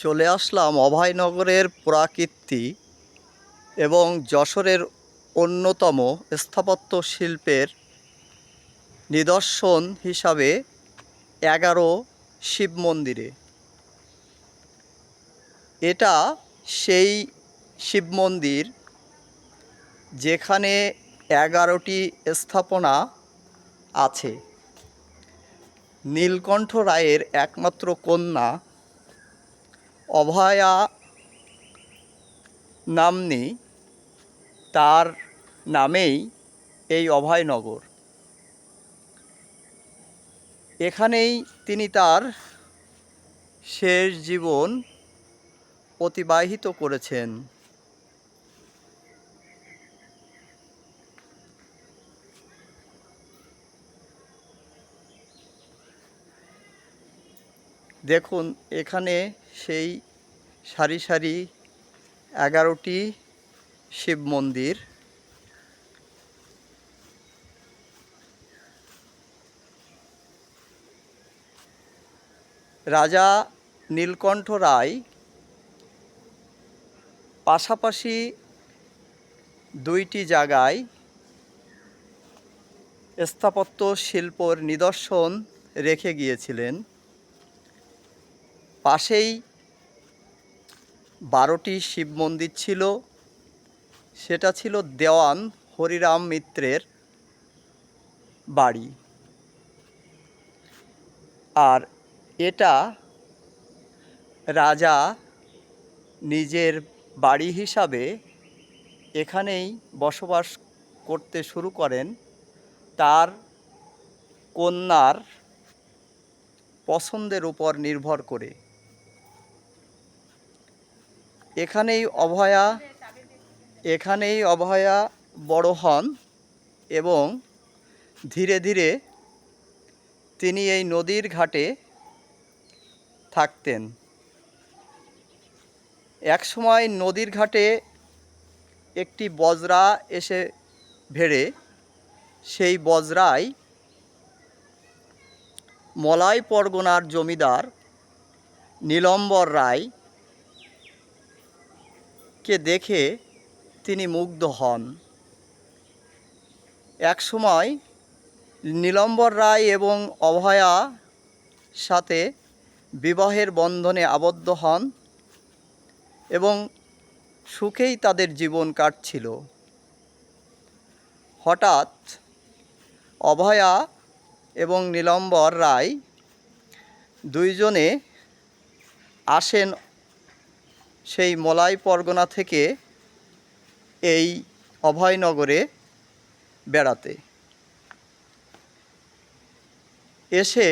চলে আসলাম অভয়নগরের প্রাকীর্তি এবং যশোরের অন্যতম স্থাপত্য শিল্পের নিদর্শন হিসাবে 11 শিব মন্দিরে। এটা সেই শিব মন্দির যেখানে 11টি স্থাপনা আছে। নীলকণ্ঠ রায়ের একমাত্র কন্যা অভয়া নাম্নী, তার নামেই এই অভয়নগর। এখানেই তিনি তার শেষ জীবন অতিবাহিত করেছেন। দেখুন, এখানে সেই সারি সারি 11টি শিব মন্দির। রাজা নীলকণ্ঠ রায় পাশাপাশি 2টি জায়গায় স্থাপত্য শিল্পর নিদর্শন রেখে গিয়েছিলেন। পাশেই 12টি শিব মন্দির ছিল। সেটা ছিল দেওয়ান হরিরাম মিত্রের বাড়ি, আর এটা রাজা নিজের বাড়ি হিসাবে এখানেই বসবাস করতে শুরু করেন তার কন্যার পছন্দের উপর নির্ভর করে। এখানেই অভয়া বড় হন এবং ধীরে ধীরে তিনি এই নদীর ঘাটে থাকতেন। একসময় নদীর ঘাটে একটি বজরা এসে ভেড়ে, সেই বজরায় মলাই পরগনার জমিদার নীলম্বর রায়কে দেখে তিনি মুগ্ধ হন। একসময় নীলম্বর রায় এবং অভয়া সাথে বিবাহের বন্ধনে আবদ্ধ হন এবং সুখেই তাদের জীবন কাটছিল। হঠাৎ অভয়া এবং নীলম্বর রায় দুইজনে আসেন সেই মলাই পরগনা থেকে এই অভয়নগরে বেড়াতে। এসে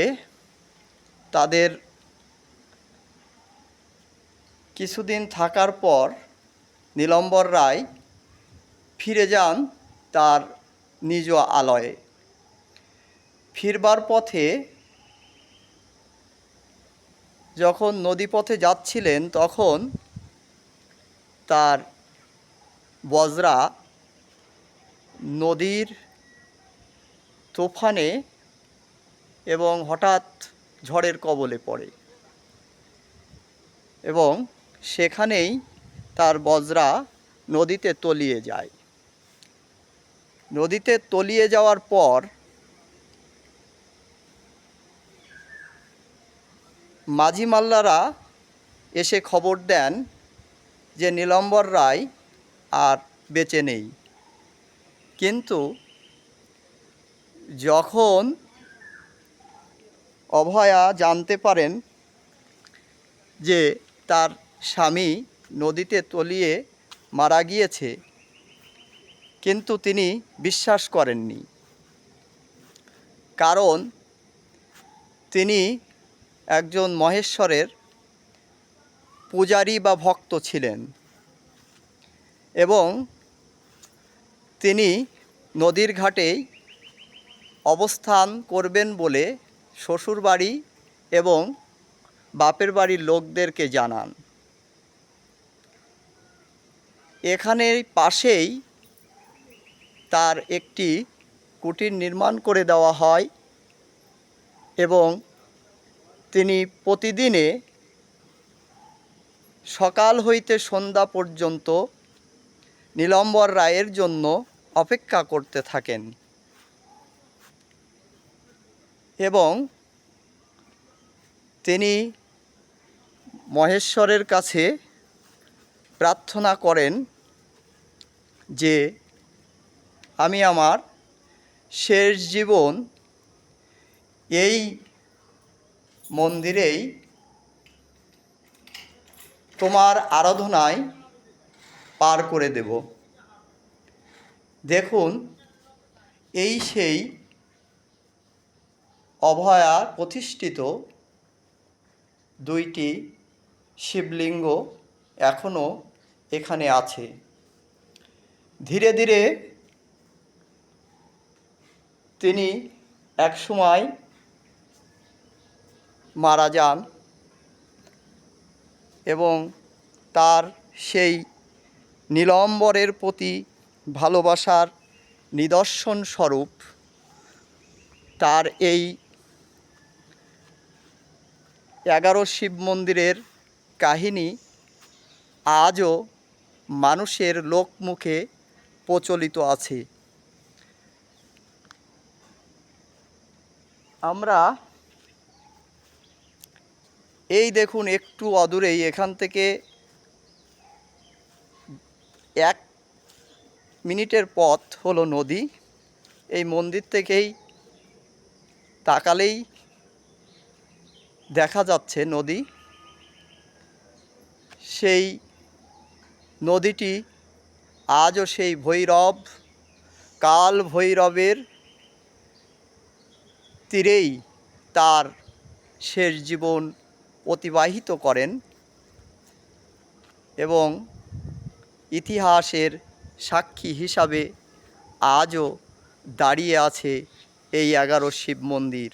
তাদের কিছুদিন থাকার পর নীলম্বর রায় ফিরে যান তার নিজ আলয়ে। ফিরবার পথে যখন নদীপথে যাচ্ছিলেন তখন তার বজরা নদীর তুফানে এবং হঠাৎ ঝড়ের কবলে পড়ে এবং সেখানেই তার বজরা নদীতে তলিয়ে যায়। নদীতে তলিয়ে যাওয়ার পর মাঝি মাল্লারা এসে খবর দেন যে নীলম্বর রায় আর বেঁচে নেই। কিন্তু যখন অভয়া জানতে পারেন যে তার স্বামী নদীতে তলিয়ে মারা গিয়েছে, কিন্তু তিনি বিশ্বাস করেননি, কারণ তিনি একজন মহেশ্বরের পূজারী বা ভক্ত ছিলেন এবং তিনি নদীর ঘাটেই অবস্থান করবেন বলে শ্বশুরবাড়ি এবং বাপের বাড়ির লোকদেরকে জানান। এখানের পাশেই তার একটি কুটির নির্মাণ করে দেওয়া হয় এবং তিনি প্রতিদিনে সকাল হইতে সন্ধ্যা পর্যন্ত নীলম্বর রায়ের জন্য অপেক্ষা করতে থাকেন এবং তিনি মহেশ্বরের কাছে প্রার্থনা করেন যে আমি আমার শেষ জীবন এই মন্দিরেই তোমার আরাধনায় পার করে দেব। দেখুন, এই সেই অভয়া প্রতিষ্ঠিত দুইটি শিবলিঙ্গ এখনও এখানে আছে। ধীরে ধীরে তিনি একসময় মারা যান এবং তার সেই নীলম্বরের প্রতি ভালোবাসার নিদর্শন স্বরূপ তার এই 11 শিব মন্দিরের কাহিনী আজও মানুষের লোকমুখে প্রচলিত আছে। আমরা এই দেখুন, একটু অদূরেই এখান থেকে 1 মিনিটের পথ হলো নদী। এই মন্দির থেকেই তাকালেই দেখা যাচ্ছে নদী। সেই নদীটি আজও সেই ভৈরব, কাল ভৈরবের তীরেই তার শেষ জীবন অতিবাহিত করেন এবং ইতিহাসের সাক্ষী হিসাবে আজও দাঁড়িয়ে আছে এই 11 শিব মন্দির।